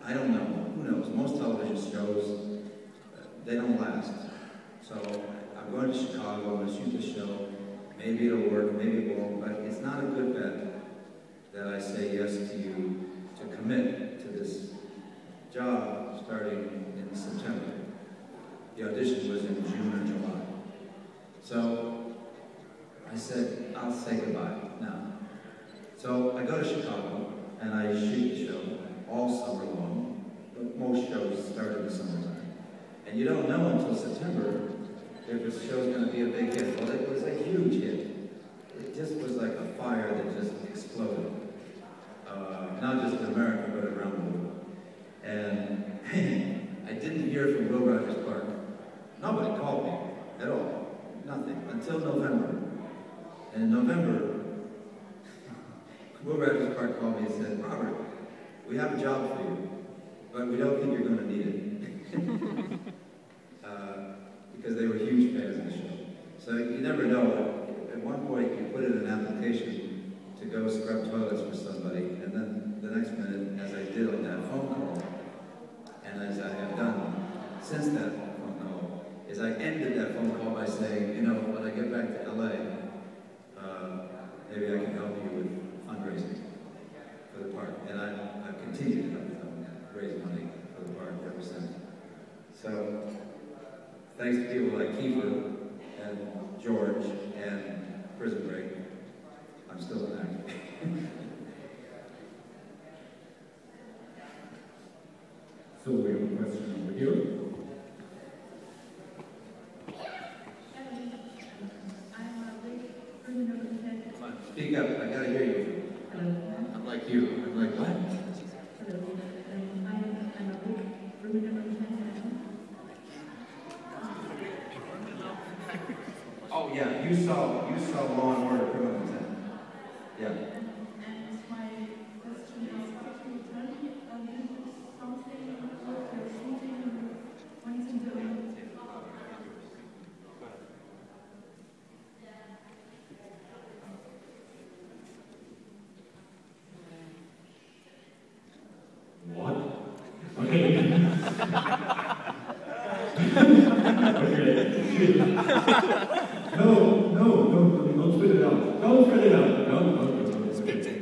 I don't know. Who knows? Most television shows, they don't last. So I'm going to Chicago, I'm going to shoot the show. Maybe it'll work, maybe it won't, but it's not a good bet that I say yes to you to commit to this job starting in September. The audition was in June or July. So I said, I'll say goodbye now. So I go to Chicago and I shoot the show all summer long, but most shows start in the summertime. And you don't know until September if the show's going to be a big hit. Well, it was a huge hit. It just was like a fire that just exploded. Not just in America, but around the world. And I didn't hear from Will Rogers Park. Nobody called me at all. Nothing. Until November. And in November, Will Rogers Park called me and said, Robert, we have a job for you, but we don't think you're going to need it. Because they were huge fans of the show. So you never know. At one point, you put in an application to go scrub toilets for somebody, and then the next minute, as I did on that phone call, and as I have done since that phone call, is I ended that phone call by saying, you know, when I get back to LA, maybe I can help you with fundraising for the park. And I've continued to help them raise money for the park ever since. So, thanks to people like Kiefer and George and Prison Break, I'm still an actor. So we have a question over here. Speak up, I gotta hear you. I'm like you. I'm like, what? Oh yeah, you saw Law and Order Criminal Intent. Yeah. And my question is, could you tell me a little bit something about your shooting, what is it doing? What? Okay. Okay. No, don't spit it out. Don't spit it out. No. Spit it.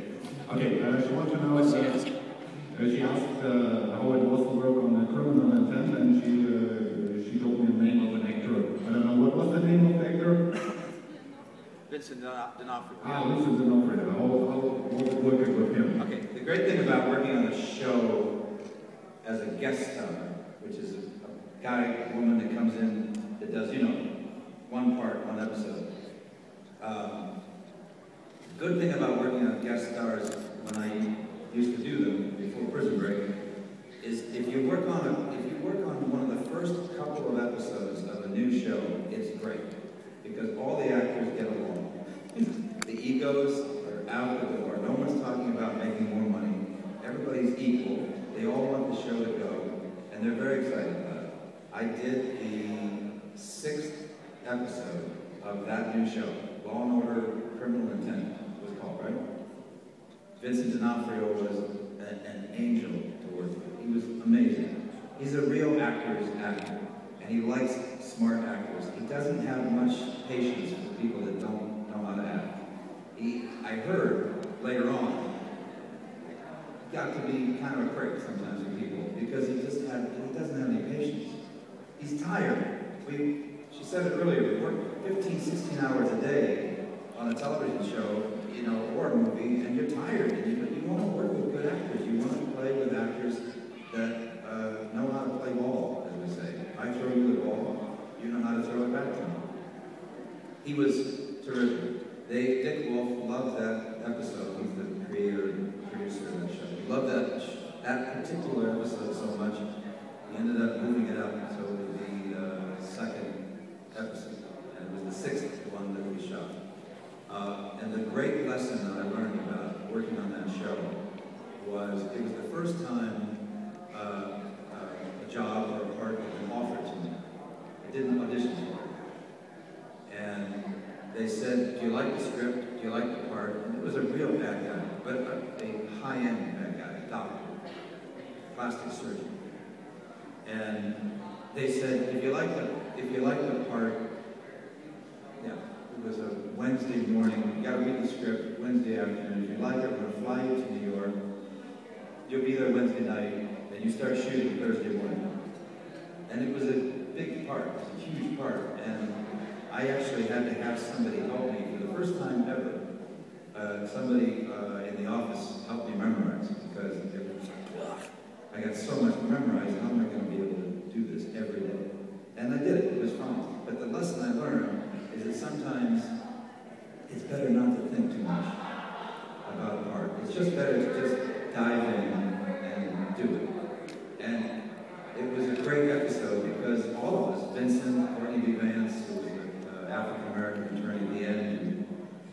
Okay, she wants to know, she asked how it was to work on the Criminal Intent, and she told me the name of an actor. I don't know, what was the name of the actor? Vincent D'Onofrio. Vincent D'Onofrio. How was it working with him? Okay, the great thing about working on a show as a guest star, which is a guy, woman that comes in that does, you know, one part, one episode. Good thing about working on guest stars when I used to do them before Prison Break is if you work on one of the first couple of episodes of a new show, it's great because all the actors get along. The egos are out the door. No one's talking about making more money. Everybody's equal. They all want the show to go, and they're very excited about it. I did the 6th episode of that new show, Law and Order Criminal Intent was called, right? Vincent D'Onofrio was an angel to work with. He was amazing. He's a real actor's actor, and he likes smart actors. He doesn't have much patience for people that don't know how to act. I heard later on, he got to be kind of a prick sometimes with people because he doesn't have any patience. He's tired. She said it earlier, we work 15, 16 hours a day on a television show, you know, or a movie, and you're tired, and you want to work with good actors. You want to play with actors that know how to play ball, as we say. If I throw you the ball, you know how to throw it back to me. He was terrific. Dick Wolf loved that episode. He's the creator and producer of that show. He loved that particular episode so much, he ended up moving it up so it would be the 2nd episode, and it was the 6th one that we shot. And the great lesson that I learned about working on that show was it was the first time a job or a part had been offered to me. I didn't audition for it. And they said, do you like the script? Do you like the part? And it was a real bad guy, but a high-end bad guy, doctor. plastic surgeon. And they said, if you like the part, yeah, it was a Wednesday morning, you gotta read the script Wednesday afternoon. If you like it, we're gonna fly you to New York. You'll be there Wednesday night, and you start shooting Thursday morning. And it was a big part, it was a huge part, and I actually had to have somebody help me for the first time ever. Somebody in the office helped me memorize, because I got so much to memorize, how am I going to be able to do this every day? And I did it was fine. But the lesson I learned is that sometimes it's better not to think too much about a part. It's just better to just dive in and do it. And it was a great episode because all of us, Vincent, Courtney B. Vance, who was an African-American attorney at the end,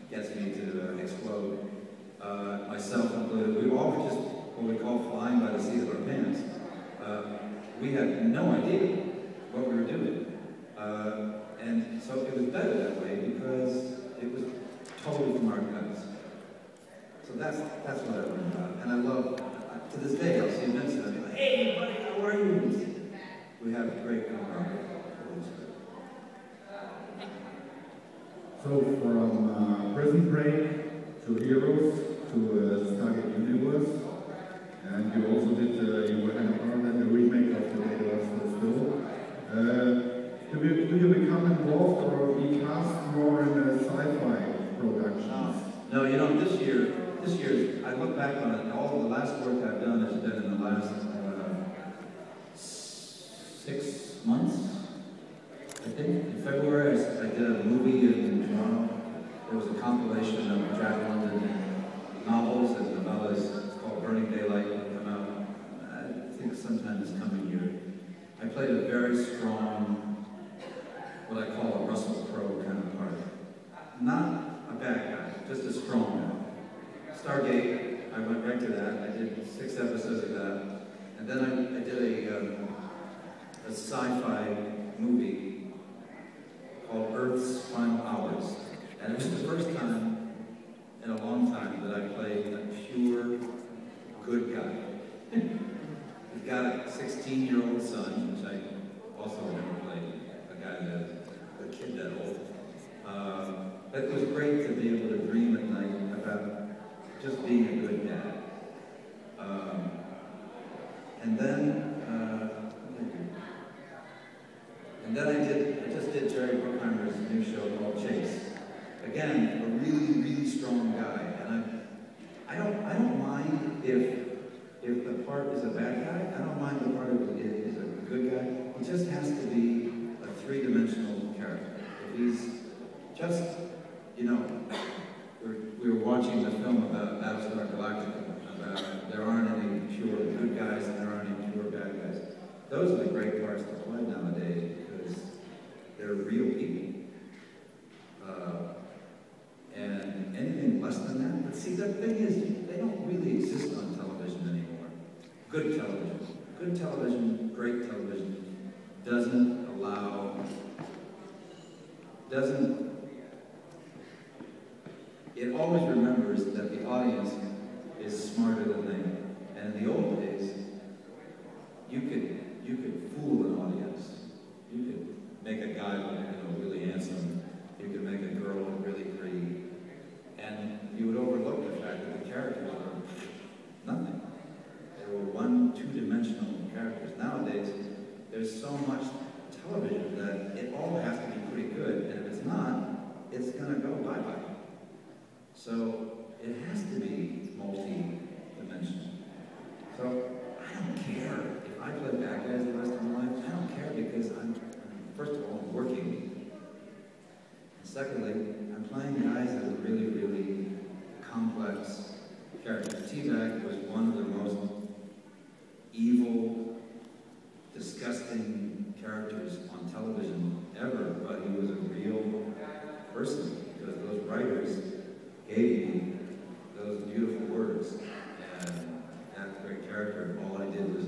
who gets me to explode, myself included, we all were just what we call flying by the seat of our pants. We had no idea what we were doing. And so it was better that way because it was totally from our guts. So that's what I learned about. And I love, to this day, I'll see Vincent and I'm like, hey buddy, how are you? We have a great camaraderie. So from Prison Break to Heroes to Stargate Universe, and you also did, you had a part in the remake of the Day of Still. Do you become involved or be cast more in sci-fi productions? No, you know, this year, I look back on it, all the last work I've done has been in the last 6 months, I think. In February, I did a movie in Toronto. There was a compilation of Jack London novels and novellas. It's called Burning Daylight. It'll come out, I think, sometime this coming year. I played a very strong, what I call a Russell Crowe kind of part. Not a bad guy, just a strong guy. Stargate, I went right to that. I did 6 episodes of that. And then I did a sci-fi movie called Earth's Final Hours. And it was the first time in a long time that I played a pure good guy. He's got a 16-year-old son, which I also never played, a guy that, a kid that old. But it was great to be able to dream at night about just being a good dad. And then I just did Jerry Bruckheimer's new show called Chase. Again, a really, really strong guy. And I don't mind if the part is a bad guy. I don't mind the part of it is a good guy. He just has to be a 3-dimensional character. If he's just, you know, we were watching the film about Battlestar Galactica, about there aren't any pure good guys and there aren't any pure bad guys. Those are the great parts to play nowadays because they're real people. And anything less than that, but see, the thing is, they don't really exist on television anymore. Good television, great television, it always remembers that the audience is smarter than they. And in the old days, you could fool an audience. You could make a guy look, really handsome. You could make a girl look really pretty. And you would overlook the fact that the characters were nothing. They were 1, 2-dimensional characters. Nowadays, there's so much television that it all has to be pretty good. And if it's not, it's going to go bye-bye. So it has to be multi-dimensional. So I don't care if I play bad guys the rest of my life. I don't care because first of all, I'm working. And secondly, I'm playing guys that are really, really complex characters. T-Bag was one of the most evil, disgusting characters on television ever, but he was a real person because those writers gave me those beautiful words, and that great character, all I did was